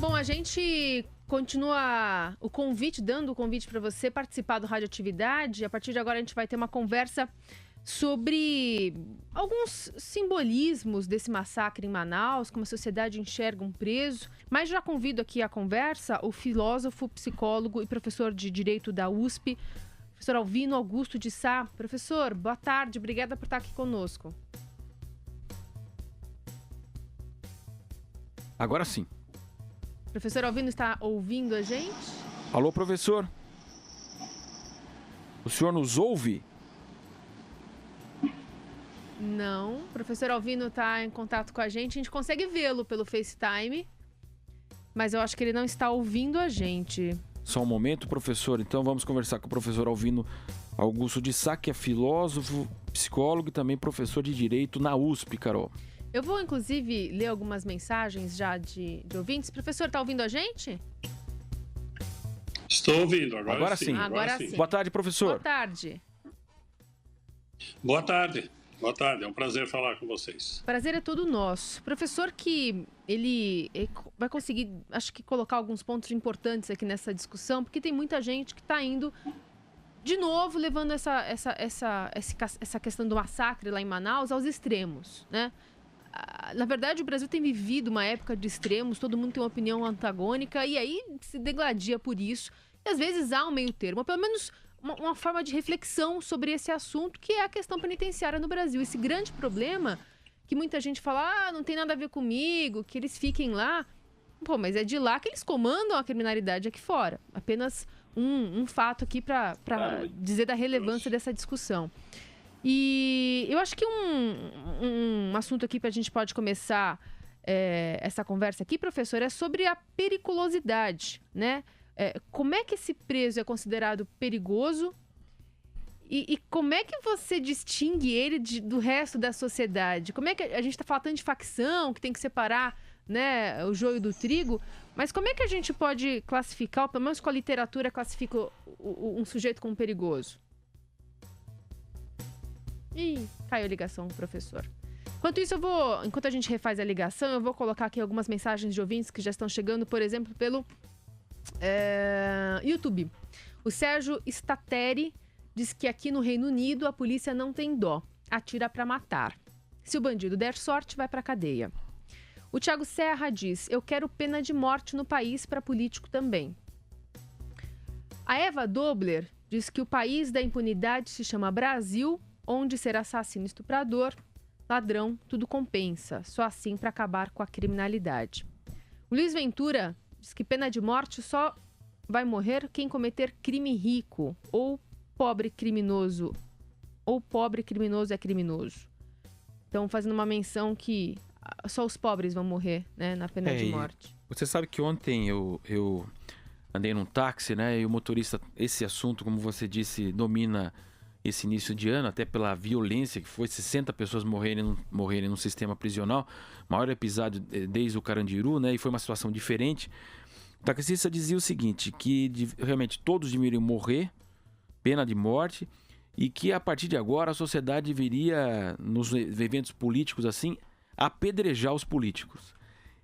Bom, a gente continua dando o convite para você participar do Radioatividade. A partir de agora a gente vai ter uma conversa sobre alguns simbolismos desse massacre em Manaus, como a sociedade enxerga um preso. Mas já convido aqui à conversa o filósofo, psicólogo e professor de Direito da USP, professor Alvino Augusto de Sá. Professor, boa tarde, obrigada por estar aqui conosco. Agora sim. Professor Alvino, está ouvindo a gente? Alô, professor? O senhor nos ouve? Não, o professor Alvino está em contato com a gente consegue vê-lo pelo FaceTime, mas eu acho que ele não está ouvindo a gente. Só um momento, professor. Então vamos conversar com o professor Alvino Augusto de Sá, que é filósofo, psicólogo e também professor de Direito na USP, Carol. Eu vou, inclusive, ler algumas mensagens já de ouvintes. Professor, está ouvindo a gente? Estou ouvindo, agora sim. Agora sim. Boa tarde, professor. Boa tarde. Boa tarde. Boa tarde, é um prazer falar com vocês. Prazer é todo nosso. Professor, que ele vai conseguir, acho que, colocar alguns pontos importantes aqui nessa discussão, porque tem muita gente que está indo, de novo, levando essa questão do massacre lá em Manaus aos extremos, né? Na verdade, o Brasil tem vivido uma época de extremos, todo mundo tem uma opinião antagônica, e aí se degladia por isso. E às vezes há um meio termo, ou pelo menos uma forma de reflexão sobre esse assunto, que é a questão penitenciária no Brasil. Esse grande problema que muita gente fala, não tem nada a ver comigo, que eles fiquem lá. Pô, mas é de lá que eles comandam a criminalidade aqui fora. Apenas um fato aqui para dizer da relevância dessa discussão. E eu acho que um assunto aqui para a gente pode começar essa conversa aqui, professor, é sobre a periculosidade, né? Como é que esse preso é considerado perigoso e como é que você distingue ele do resto da sociedade? Como é que a gente está falando de facção, que tem que separar, né, o joio do trigo, mas como é que a gente pode classificar, ou pelo menos com a literatura classifica um sujeito como perigoso? Ih, caiu a ligação, professor. Enquanto isso, enquanto a gente refaz a ligação, eu vou colocar aqui algumas mensagens de ouvintes que já estão chegando, por exemplo, pelo YouTube. O Sérgio Stateri diz que aqui no Reino Unido a polícia não tem dó, atira pra matar. Se o bandido der sorte, vai pra cadeia. O Thiago Serra diz, eu quero pena de morte no país para político também. A Eva Dobler diz que o país da impunidade se chama Brasil, onde ser assassino, estuprador, ladrão, tudo compensa. Só assim para acabar com a criminalidade. O Luiz Ventura diz que pena de morte só vai morrer quem cometer crime rico ou pobre criminoso é criminoso. Então, fazendo uma menção que só os pobres vão morrer, né, na pena de morte. Você sabe que ontem eu andei num táxi, né, e o motorista, esse assunto, como você disse, domina esse início de ano, até pela violência que foi, 60 pessoas morrerem no sistema prisional, maior episódio desde o Carandiru, né, e foi uma situação diferente. O taxista dizia o seguinte, que realmente todos deveriam morrer, pena de morte, e que a partir de agora a sociedade deveria, nos eventos políticos assim, apedrejar os políticos.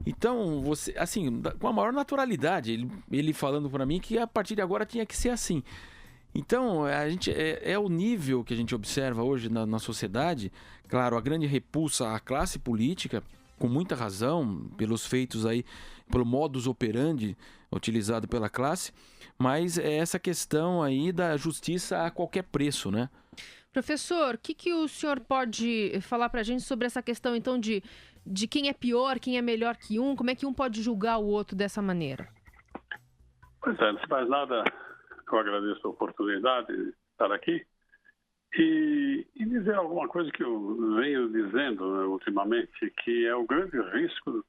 Então, você, assim, com a maior naturalidade, ele falando para mim que a partir de agora tinha que ser assim. Então, a gente é o nível que a gente observa hoje na sociedade. Claro, a grande repulsa à classe política, com muita razão, pelos feitos aí, pelo modus operandi utilizado pela classe, mas é essa questão aí da justiça a qualquer preço, né? Professor, o que o senhor pode falar pra gente sobre essa questão, então, de quem é pior, quem é melhor que um? Como é que um pode julgar o outro dessa maneira? Pois é, antes de mais nada, eu agradeço a oportunidade de estar aqui e dizer alguma coisa que eu venho dizendo, né, ultimamente, que é o grande risco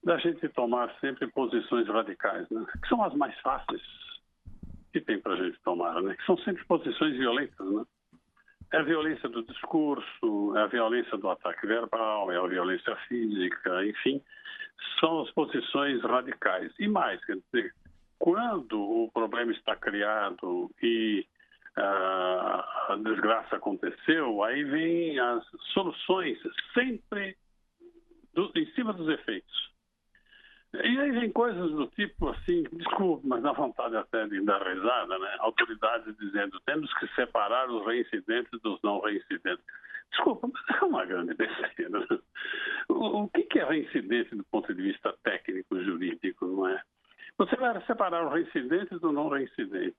da gente tomar sempre posições radicais, né, que são as mais fáceis que tem para a gente tomar, né, que são sempre posições violentas, né. É a violência do discurso, é a violência do ataque verbal, é a violência física, enfim, são as posições radicais. E mais, quer dizer, quando o problema está criado e a desgraça aconteceu, aí vem as soluções sempre em cima dos efeitos. E aí vem coisas do tipo assim, desculpe, mas dá vontade até de dar risada, né? Autoridades dizendo, temos que separar os reincidentes dos não reincidentes. Desculpa, mas é uma grande besteira. O que é reincidente do ponto de vista técnico-jurídico, não é? Você vai separar o reincidente do não reincidente.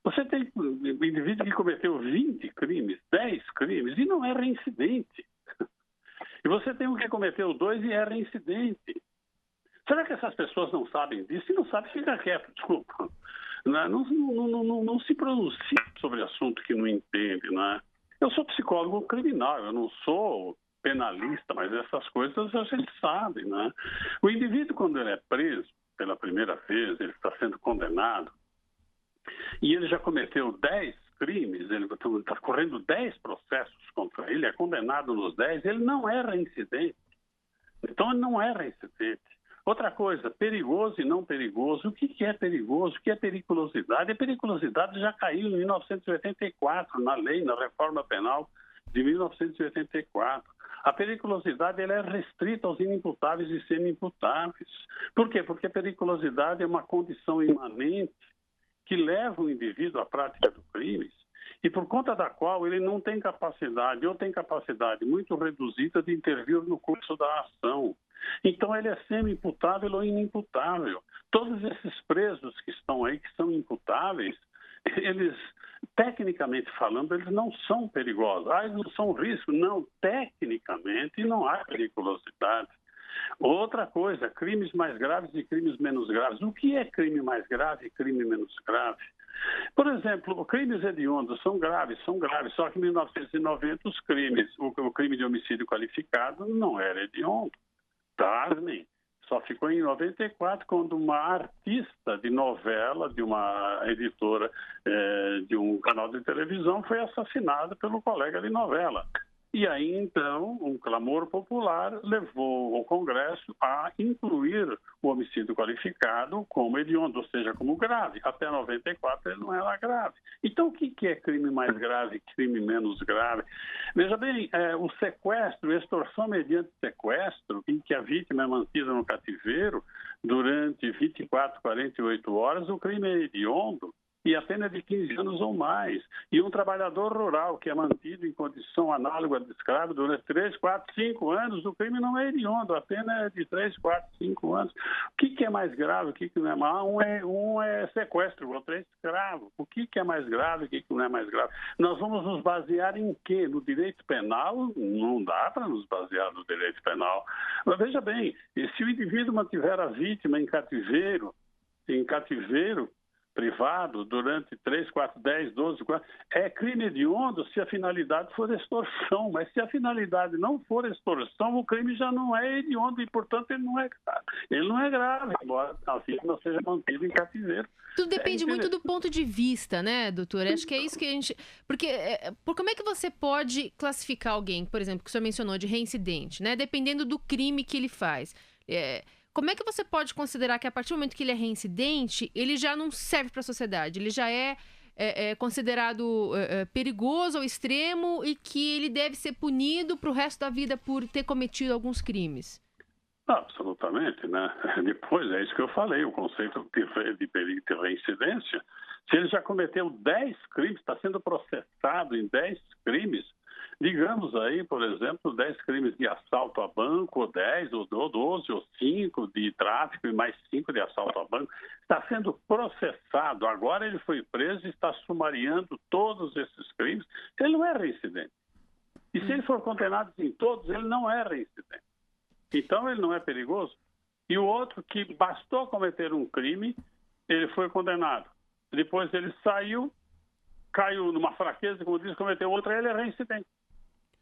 Você tem um indivíduo que cometeu 20 crimes, 10 crimes, e não é reincidente. E você tem um que cometeu 2 e é reincidente. Será que essas pessoas não sabem disso? Se não sabem, fica quieto, desculpa. Não se pronuncia sobre assunto que não entende, né? Eu sou psicólogo criminal, eu não sou penalista, mas essas coisas a gente sabe, né? O indivíduo, quando ele é preso pela primeira vez, ele está sendo condenado, e ele já cometeu 10 crimes, ele está correndo 10 processos contra ele, é condenado nos 10, ele não é reincidente. Então, ele não é reincidente. Outra coisa, perigoso e não perigoso. O que é perigoso? O que é periculosidade? A periculosidade já caiu em 1984, na lei, na reforma penal de 1984. A periculosidade ela é restrita aos inimputáveis e semi-imputáveis. Por quê? Porque a periculosidade é uma condição imanente que leva o indivíduo à prática do crime e por conta da qual ele não tem capacidade ou tem capacidade muito reduzida de intervir no curso da ação. Então ele é semi-imputável ou inimputável. Todos esses presos que estão aí, que são imputáveis, eles, tecnicamente falando, eles não são perigosos. Eles não são risco. Não, tecnicamente não há periculosidade. Outra coisa, crimes mais graves e crimes menos graves. O que é crime mais grave e crime menos grave? Por exemplo, crimes hediondos são graves, só que em 1990 os crimes, o crime de homicídio qualificado não era hediondo. Pasmem, só ficou em 94 quando uma artista de novela, de uma editora de um canal de televisão, foi assassinada pelo colega de novela. E aí, então, um clamor popular levou o Congresso a incluir o homicídio qualificado como hediondo, ou seja, como grave. Até 94 ele não era grave. Então, o que é crime mais grave e crime menos grave? Veja bem, o sequestro, extorsão mediante sequestro, em que a vítima é mantida no cativeiro durante 24, 48 horas, o crime é hediondo. E a pena é de 15 anos ou mais. E um trabalhador rural que é mantido em condição análoga de escravo durante 3, 4, 5 anos, o crime não é hediondo, a pena é de 3, 4, 5 anos. O que é mais grave, o que não é mais? Um é sequestro, outro é escravo. O que é mais grave, o que não é mais grave? Nós vamos nos basear em quê? No direito penal? Não dá para nos basear no direito penal. Mas veja bem, se o indivíduo mantiver a vítima em cativeiro privado durante 3, 4, 10, 12, 4, é crime hediondo se a finalidade for extorsão, mas se a finalidade não for extorsão, o crime já não é hediondo e, portanto, ele não é grave, embora a vítima seja mantida em cativeiro. Tudo depende muito do ponto de vista, né, doutor? Acho que é isso que a gente... Porque como é que você pode classificar alguém, por exemplo, que o senhor mencionou, de reincidente, né? Dependendo do crime que ele faz. Como é que você pode considerar que a partir do momento que ele é reincidente, ele já não serve para a sociedade? Ele já é considerado perigoso ao extremo e que ele deve ser punido para o resto da vida por ter cometido alguns crimes? Absolutamente, né? Depois, é isso que eu falei, o conceito de perigo de reincidência. Se ele já cometeu 10 crimes, está sendo processado em 10 crimes, digamos aí, por exemplo, 10 crimes de assalto a banco, ou 10, ou 12, ou 5 de tráfico e mais 5 de assalto a banco, está sendo processado. Agora ele foi preso e está sumariando todos esses crimes. Ele não é reincidente. E se ele for condenado em todos, ele não é reincidente. Então ele não é perigoso. E o outro que bastou cometer um crime, ele foi condenado. Depois ele saiu, caiu numa fraqueza, como diz, cometeu outra, ele é reincidente.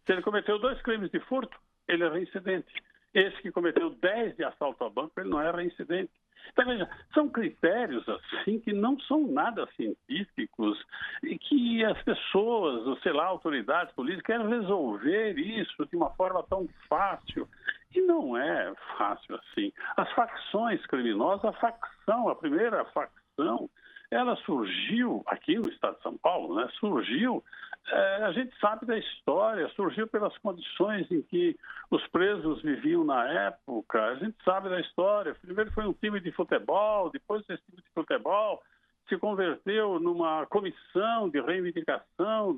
Se ele cometeu 2 crimes de furto, ele é reincidente. Esse que cometeu 10 de assalto a banco, ele não é reincidente. Então, veja, são critérios assim que não são nada científicos e que as pessoas, sei lá, autoridades políticas querem resolver isso de uma forma tão fácil. E não é fácil assim. As facções criminosas, a primeira facção, ela surgiu aqui no estado de São Paulo, né? Surgiu A gente sabe da história, surgiu pelas condições em que os presos viviam na época, a gente sabe da história. Primeiro foi um time de futebol, depois esse time de futebol se converteu numa comissão de reivindicação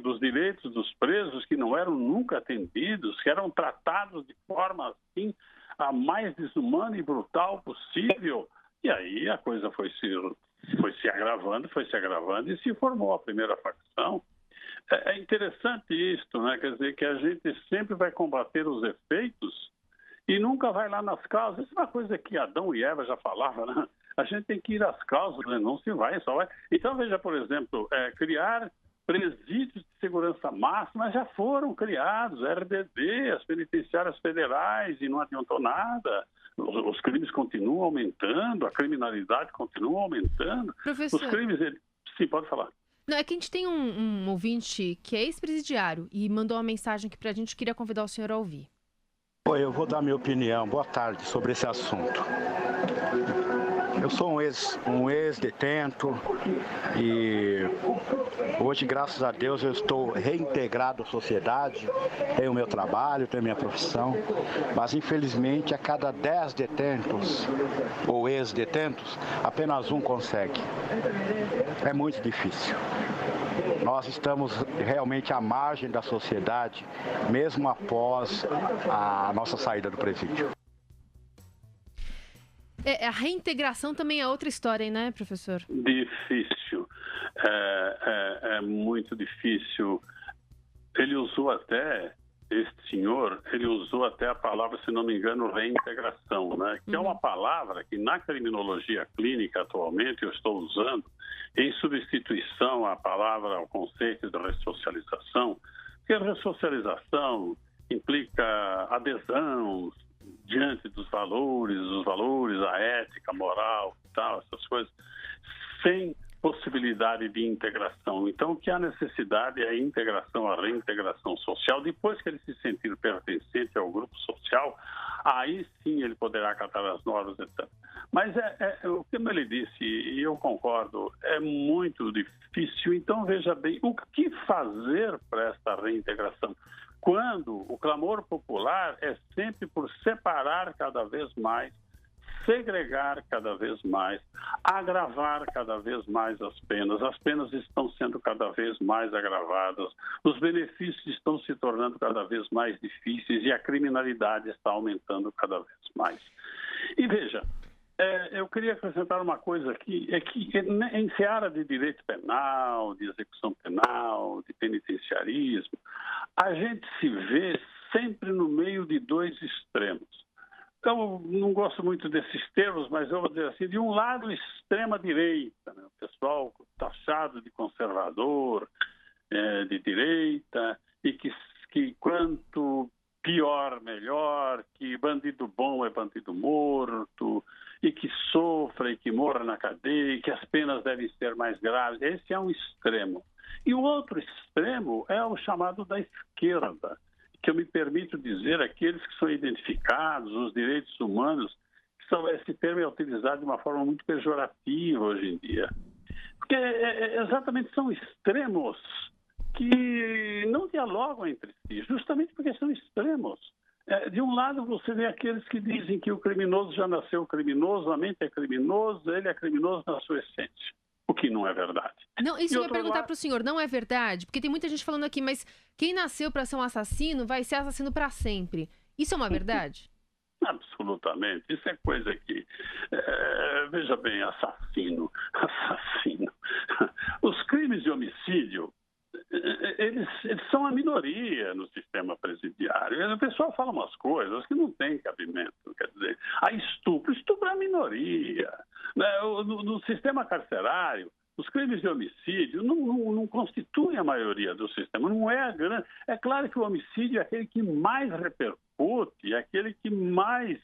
dos direitos dos presos que não eram nunca atendidos, que eram tratados de forma assim, a mais desumana e brutal possível. E aí a coisa foi se agravando e se formou a primeira facção. É interessante isto, né? Quer dizer, que a gente sempre vai combater os efeitos e nunca vai lá nas causas. Isso é uma coisa que Adão e Eva já falavam, né? A gente tem que ir às causas, né? Não se vai, só vai. Então, veja, por exemplo, criar presídios de segurança máxima já foram criados, RDD, as penitenciárias federais, e não adiantou nada. Os crimes continuam aumentando, a criminalidade continua aumentando. Professor, os crimes... Sim, pode falar. Não, é que a gente tem um ouvinte que é ex-presidiário e mandou uma mensagem aqui pra gente, queria convidar o senhor a ouvir. Oi, eu vou dar minha opinião. Boa tarde sobre esse assunto. Eu sou um ex-detento e hoje, graças a Deus, eu estou reintegrado à sociedade, tenho o meu trabalho, tenho a minha profissão, mas infelizmente a cada 10 detentos ou ex-detentos, apenas um consegue. É muito difícil. Nós estamos realmente à margem da sociedade, mesmo após a nossa saída do presídio. A reintegração também é outra história, né, professor? Difícil. É muito difícil. Este senhor usou até a palavra, se não me engano, reintegração, né? Que é uma palavra que na criminologia clínica atualmente eu estou usando em substituição à palavra, ao conceito de ressocialização, porque a ressocialização implica adesão diante dos valores, a ética, a moral, tal, essas coisas, sem possibilidade de integração. Então, o que há necessidade é a integração, a reintegração social. Depois que ele se sentir pertencente ao grupo social, aí sim ele poderá acatar as normas, etc. Mas o que ele disse, e eu concordo, é muito difícil. Então, veja bem, o que fazer para esta reintegração? Quando o clamor popular é sempre por separar cada vez mais, segregar cada vez mais, agravar cada vez mais as penas estão sendo cada vez mais agravadas, os benefícios estão se tornando cada vez mais difíceis e a criminalidade está aumentando cada vez mais. E veja, eu queria acrescentar uma coisa aqui, é que em seara de direito penal, de execução penal, de penitenciarismo, a gente se vê sempre no meio de dois extremos. Então, não gosto muito desses termos, mas eu vou dizer assim, de um lado, extrema-direita, né? O pessoal taxado de conservador, de direita, e que quanto pior, melhor, que bandido bom é bandido morto, e que sofra e que morra na cadeia, e que as penas devem ser mais graves. Esse é um extremo. E o outro extremo é o chamado da esquerda, que eu me permito dizer, aqueles que são identificados, os direitos humanos, esse termo é utilizado de uma forma muito pejorativa hoje em dia. Porque exatamente são extremos que não dialogam entre si, justamente porque são extremos. De um lado, você vê aqueles que dizem que o criminoso já nasceu criminoso, a mente é criminoso, ele é criminoso na sua essência. O que não é verdade. Não, isso eu ia perguntar para o senhor, não é verdade? Porque tem muita gente falando aqui, mas quem nasceu para ser um assassino vai ser assassino para sempre. Isso é uma verdade? Absolutamente. Isso é coisa que... veja bem, assassino. Os crimes de homicídio, eles são a minoria no sistema presidiário. O pessoal fala umas coisas que não tem cabimento. Quer dizer, estupro é a minoria. No sistema carcerário, os crimes de homicídio não constituem a maioria do sistema. Não é a grande. É claro que o homicídio é aquele que mais repercute, é aquele que mais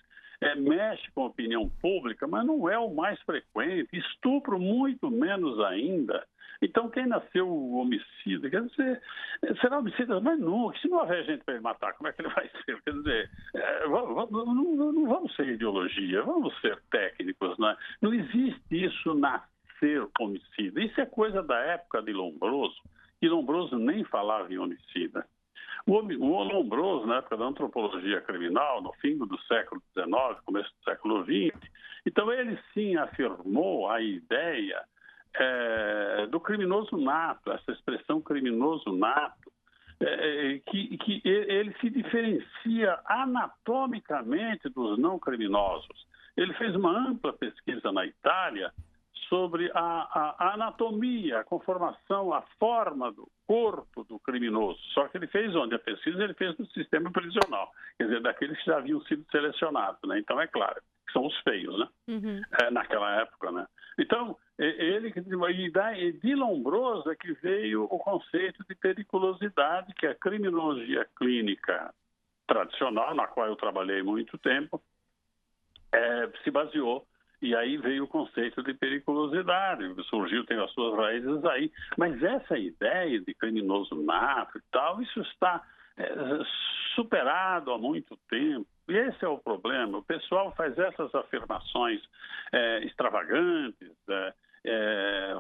mexe com a opinião pública, mas não é o mais frequente. Estupro, muito menos ainda. Então, quem nasceu homicida, quer dizer, será homicida, mas nunca. Se não houver gente para ele matar, como é que ele vai ser? Quer dizer, não vamos ser ideologia, vamos ser técnicos, né? Não existe isso na ser homicida. Isso é coisa da época de Lombroso, e Lombroso nem falava em homicida. O Lombroso, na época da antropologia criminal, no fim do século XIX, começo do século XX, então ele sim afirmou a ideia do criminoso nato, essa expressão criminoso nato, que ele se diferencia anatomicamente dos não criminosos. Ele fez uma ampla pesquisa na Itália sobre a anatomia, a conformação, a forma do corpo do criminoso. Só que ele fez onde? A pesquisa ele fez no sistema prisional, quer dizer, daqueles que já haviam sido selecionados, né? Então, é claro, que são os feios, né? Uhum. Naquela época, né? Então, de Lombroso é que veio o conceito de periculosidade, que é a criminologia clínica tradicional, na qual eu trabalhei muito tempo, se baseou. E aí veio o conceito de periculosidade, surgiu, tem as suas raízes aí. Mas essa ideia de criminoso nato e tal, isso está superado há muito tempo. E esse é o problema. O pessoal faz essas afirmações extravagantes,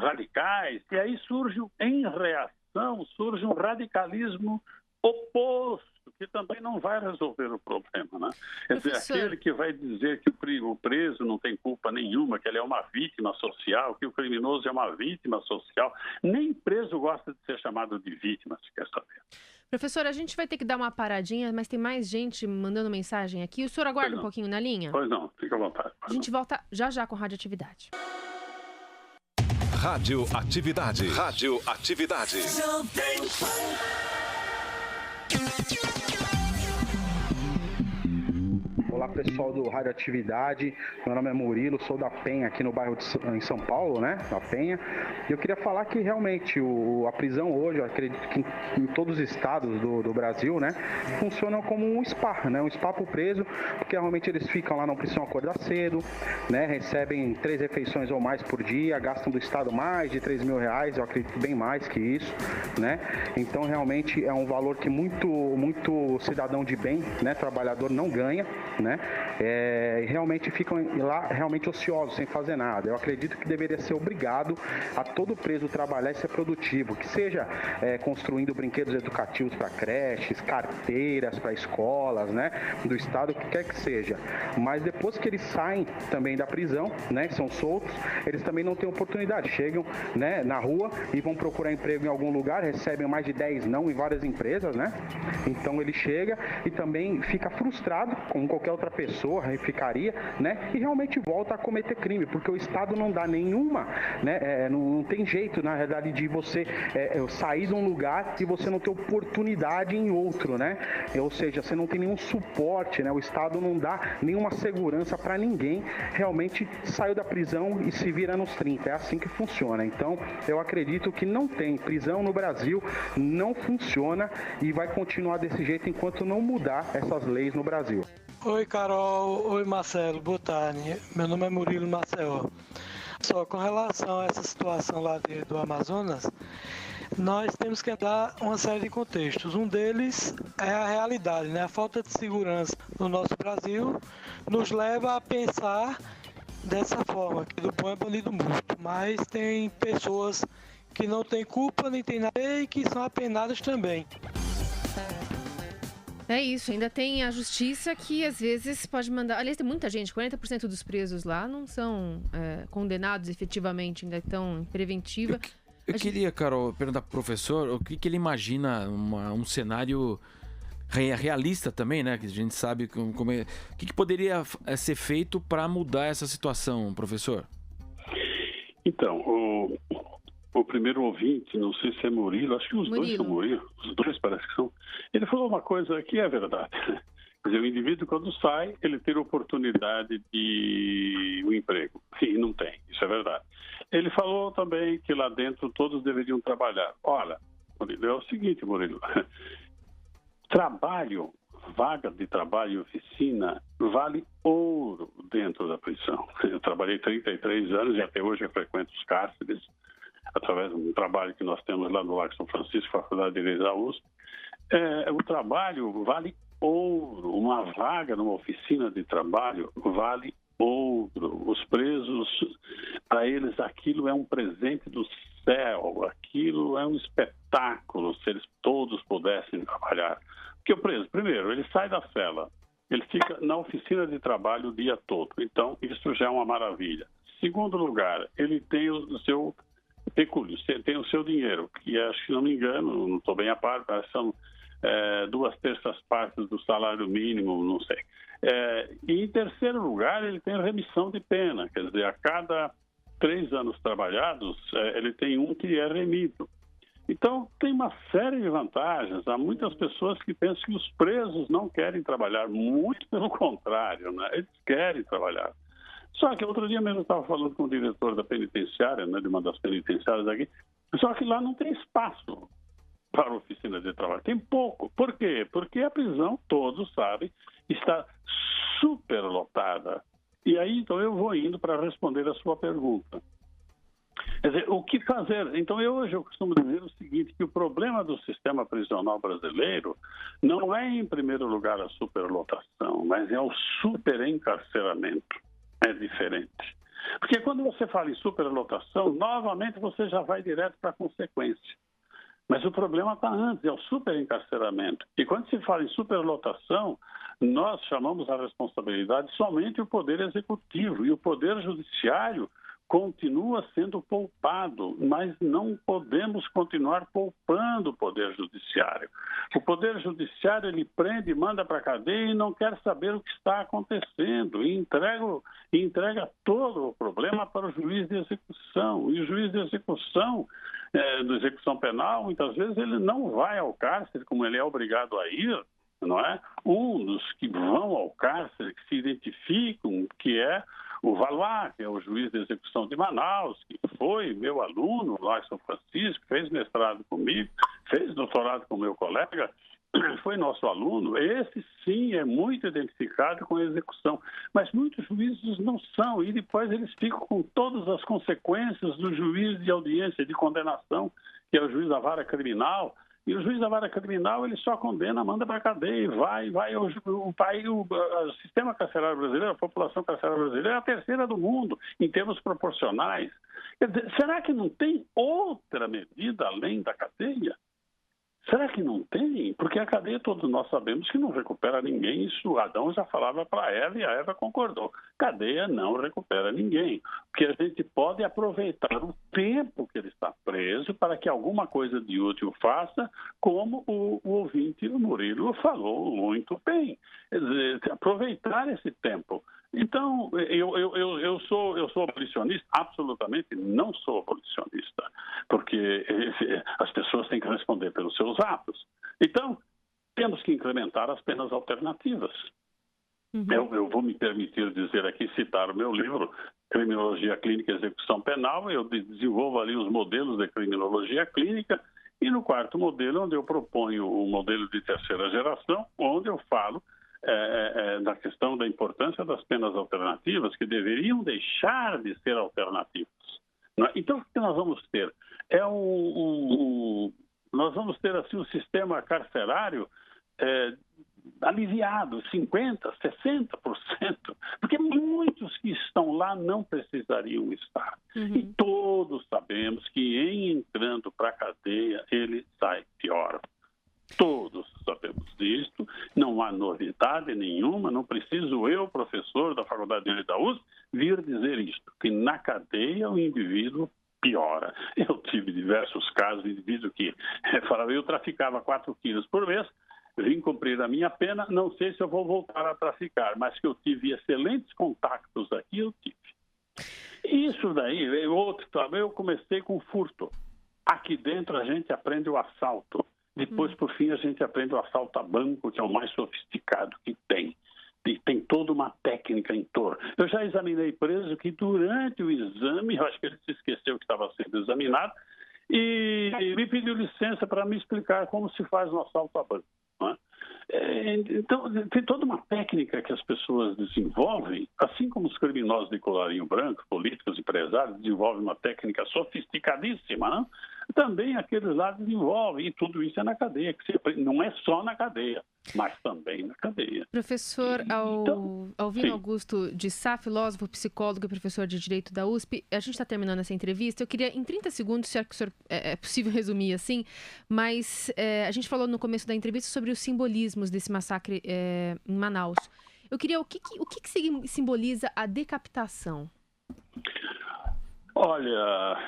radicais, e aí surge um radicalismo oposto, que também não vai resolver o problema, né? Quer dizer, aquele que vai dizer que o preso não tem culpa nenhuma, que ele é uma vítima social, que o criminoso é uma vítima social. Nem preso gosta de ser chamado de vítima, se quer saber. Professor, a gente vai ter que dar uma paradinha, mas tem mais gente mandando mensagem aqui. O senhor aguarda um pouquinho na linha? Pois não, fica à vontade. A gente volta já com Radioatividade. Radioatividade. Radioatividade. Olá, pessoal do Radioatividade, meu nome é Murilo, sou da Penha, aqui no bairro em São Paulo, né, da Penha, e eu queria falar que realmente a prisão hoje, eu acredito que em todos os estados do Brasil, né, funcionam como um spa, né, um spa pro preso, porque realmente eles ficam lá, não precisam acordar cedo, né, recebem 3 refeições ou mais por dia, gastam do estado mais de R$3.000, eu acredito bem mais que isso, né, então realmente é um valor que muito cidadão de bem, né, trabalhador não ganha, né? Realmente ficam lá realmente ociosos, sem fazer nada. Eu acredito que deveria ser obrigado a todo preso trabalhar e ser produtivo, que seja construindo brinquedos educativos para creches, carteiras para escolas, né, do estado, o que quer que seja. Mas depois que eles saem também da prisão, né, são soltos, eles também não têm oportunidade. Chegam, né, na rua e vão procurar emprego em algum lugar, recebem mais de 10 não em várias empresas, né? Então ele chega e também fica frustrado, como qualquer outra pessoa ficaria, né? E realmente volta a cometer crime, porque o Estado não dá nenhuma, né? Não tem jeito, na realidade, de você sair de um lugar e você não ter oportunidade em outro, né? Ou seja, você não tem nenhum suporte, né? O Estado não dá nenhuma segurança para ninguém. Realmente saiu da prisão e se vira nos 30. É assim que funciona. Então, eu acredito que não tem prisão no Brasil, não funciona e vai continuar desse jeito enquanto não mudar essas leis no Brasil. Oi, Carol. Oi, Marcelo. Boa tarde. Meu nome é Murilo Marcelo. Só com relação a essa situação lá do Amazonas, nós temos que dar uma série de contextos. Um deles é a realidade, né? A falta de segurança no nosso Brasil nos leva a pensar dessa forma, que do bom é banido morto. Mas tem pessoas que não têm culpa, nem têm nada e que são apenadas também. É isso, ainda tem a justiça que às vezes pode mandar... Aliás, tem muita gente, 40% dos presos lá não são condenados efetivamente, ainda estão em preventiva. Eu queria, Carol, perguntar pro professor o que ele imagina um cenário realista também, né? Que a gente sabe como é... O que poderia ser feito para mudar essa situação, professor? Então, o primeiro ouvinte, não sei se é Murilo, acho que os dois são Murilo, os dois parece que são. Ele falou uma coisa que é verdade. Quer dizer, o indivíduo quando sai, ele tem oportunidade de um emprego. E não tem, isso é verdade. Ele falou também que lá dentro todos deveriam trabalhar. Olha, Murilo, é o seguinte, Murilo. Trabalho, vaga de trabalho e oficina vale ouro dentro da prisão. Eu trabalhei 33 anos e até hoje eu frequento os cárceres, através de um trabalho que nós temos lá no Largo São Francisco, Faculdade de Direito da USP. O trabalho vale ouro. Uma vaga numa oficina de trabalho vale outro. Os presos, para eles, aquilo é um presente do céu, aquilo é um espetáculo, se eles todos pudessem trabalhar. Porque o preso, primeiro, ele sai da cela, ele fica na oficina de trabalho o dia todo. Então, isso já é uma maravilha. Segundo lugar, ele tem o seu pecúlio, tem o seu dinheiro, que acho que, se não me engano, não estou bem a par, são 2/3 partes do salário mínimo, não sei. E em terceiro lugar, ele tem remissão de pena, quer dizer, a cada 3 anos trabalhados, ele tem um que é remido. Então, tem uma série de vantagens. Há muitas pessoas que pensam que os presos não querem trabalhar, muito pelo contrário, né? Eles querem trabalhar. Só que outro dia mesmo eu estava falando com o diretor da penitenciária, né, de uma das penitenciárias aqui, só que lá não tem espaço para oficina de trabalho, tem pouco. Por quê? Porque a prisão, todos sabem, está superlotada. E aí, então, eu vou indo para responder a sua pergunta. Quer dizer, o que fazer? Então, hoje eu costumo dizer o seguinte, que o problema do sistema prisional brasileiro não é, em primeiro lugar, a superlotação, mas é o superencarceramento. É diferente. Porque quando você fala em superlotação, novamente você já vai direto para a consequência. Mas o problema está antes, é o superencarceramento. E quando se fala em superlotação, nós chamamos a responsabilidade somente o Poder Executivo. E o Poder Judiciário continua sendo poupado, mas não podemos continuar poupando o Poder Judiciário. O Poder Judiciário, ele prende, manda para a cadeia e não quer saber o que está acontecendo e entrega todo o problema para o juiz de execução. E o juiz de execução, da execução penal, muitas vezes ele não vai ao cárcere como ele é obrigado a ir, não é? Um dos que vão ao cárcere, que se identificam, que é o Valois, que é o juiz de execução de Manaus, que foi meu aluno lá em São Francisco, fez mestrado comigo, fez doutorado com meu colega, foi nosso aluno. Esse sim é muito identificado com a execução, mas muitos juízes não são, e depois eles ficam com todas as consequências do juiz de audiência de condenação, que é o juiz da vara criminal. E o juiz da vara criminal, ele só condena, manda para a cadeia, o sistema carcerário brasileiro, a população carcerária brasileira é a terceira do mundo, em termos proporcionais. Quer dizer, será que não tem outra medida além da cadeia? Será que não tem? Porque a cadeia, todos nós sabemos que não recupera ninguém. Isso Adão já falava para Eva e a Eva concordou. Cadeia não recupera ninguém. Porque a gente pode aproveitar o tempo que ele está preso para que alguma coisa de útil faça, como o ouvinte, o Murilo, falou muito bem. Quer dizer, aproveitar esse tempo. Então, eu sou abolicionista? Absolutamente não sou abolicionista, porque as pessoas têm que responder pelos seus atos. Então, temos que incrementar as penas alternativas. Eu vou me permitir dizer aqui, citar o meu livro, Criminologia Clínica e Execução Penal. Eu desenvolvo ali os modelos de criminologia clínica e no quarto modelo, onde eu proponho o modelo de terceira geração, onde eu falo da questão da importância das penas alternativas, que deveriam deixar de ser alternativas. Então, o que nós vamos ter? Nós vamos ter assim um sistema carcerário aliviado, 50%, 60%, porque muitos que estão lá não precisariam estar. E todos sabemos que em entrando para a cadeia, ele sai pior. Todos sabemos disso, não há novidade nenhuma, não preciso eu, professor da Faculdade de Direito da USP, vir dizer isto, que na cadeia o indivíduo piora. Eu tive diversos casos de indivíduo que falava, eu traficava 4 quilos por mês, vim cumprir a minha pena, não sei se eu vou voltar a traficar, mas que eu tive excelentes contactos aqui, eu tive. Isso daí, eu comecei com furto. Aqui dentro a gente aprende o assalto. Depois, por fim, a gente aprende o assalto a banco, que é o mais sofisticado que tem. E tem toda uma técnica em torno. Eu já examinei preso que durante o exame, eu acho que ele se esqueceu que estava sendo examinado, e me pediu licença para me explicar como se faz um assalto a banco. Não é? Então, tem toda uma técnica que as pessoas desenvolvem, assim como os criminosos de colarinho branco, políticos, empresários, desenvolvem uma técnica sofisticadíssima, não? também aqueles lá desenvolvem, e tudo isso é na cadeia, não é só na cadeia, mas também na cadeia. Professor Alvino sim. Augusto de Sá, filósofo, psicólogo e professor de Direito da USP, a gente está terminando essa entrevista. Eu queria, em 30 segundos, se é possível resumir assim, mas a gente falou no começo da entrevista sobre os simbolismos desse massacre em Manaus. Eu queria, o que simboliza a decapitação? Olha,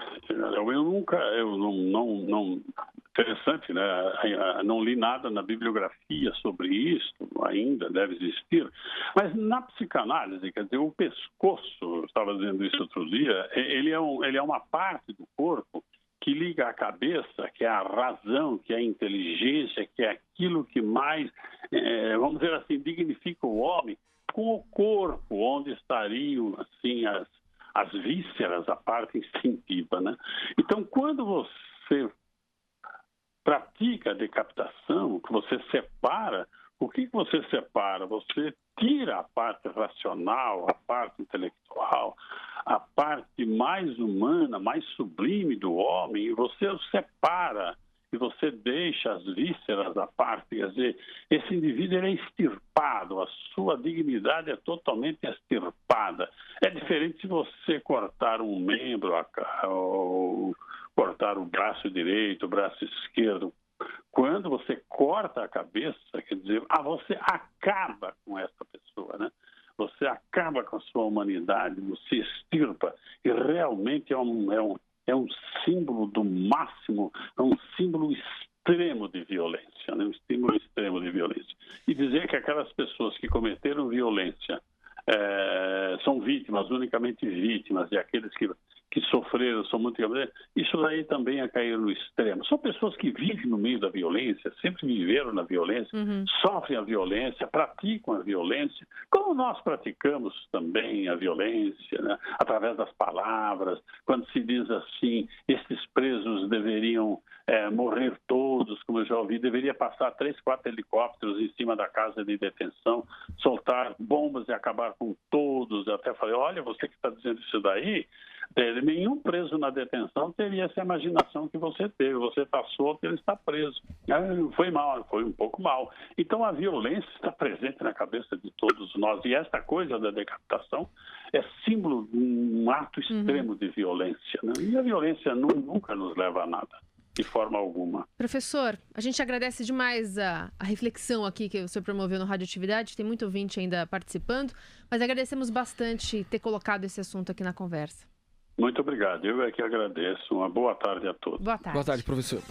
interessante, né? Não li nada na bibliografia sobre isso, ainda deve existir, mas na psicanálise, quer dizer, o pescoço, eu estava dizendo isso outro dia, ele é uma parte do corpo que liga a cabeça, que é a razão, que é a inteligência, que é aquilo que mais, vamos dizer assim, dignifica o homem, com o corpo, onde estariam, assim, as vísceras, a parte instintiva, né? Então, quando você pratica a decapitação, que você separa, o que você separa? Você tira a parte racional, a parte intelectual, a parte mais humana, mais sublime do homem, e você o separa, e você deixa as vísceras à parte. Quer dizer, esse indivíduo ele é extirpado, a sua dignidade é totalmente extirpada. É diferente se você cortar um membro, ou cortar o braço direito, o braço esquerdo. Quando você corta a cabeça, quer dizer, você acaba com essa pessoa, né? Você acaba com a sua humanidade, você extirpa, e realmente é um símbolo do máximo, é um símbolo extremo de violência, né? Um símbolo extremo de violência. E dizer que aquelas pessoas que cometeram violência são vítimas, unicamente vítimas, e aqueles que sofreram são muito... Isso daí também é cair no extremo. São pessoas que vivem no meio da violência, sempre viveram na violência, sofrem a violência, praticam a violência, como nós praticamos também a violência, né? Através das palavras, quando se diz assim, esses presos deveriam morrer todos, como eu já ouvi, deveria passar 3, 4 helicópteros em cima da casa de detenção, soltar bombas e acabar com todos. Eu até falei, olha, você que está dizendo isso daí, nenhum preso na detenção teria essa imaginação que você teve. Você está solto, ele está preso. Foi mal, foi um pouco mal. Então a violência está presente na cabeça de todos nós. E esta coisa da decapitação é símbolo de um ato extremo de violência, né? E a violência nunca nos leva a nada, de forma alguma. Professor, a gente agradece demais a reflexão aqui que o senhor promoveu no Radioatividade. Tem muito ouvinte ainda participando, mas agradecemos bastante ter colocado esse assunto aqui na conversa. Muito obrigado. Eu é que agradeço. Uma boa tarde a todos. Boa tarde. Boa tarde, professor.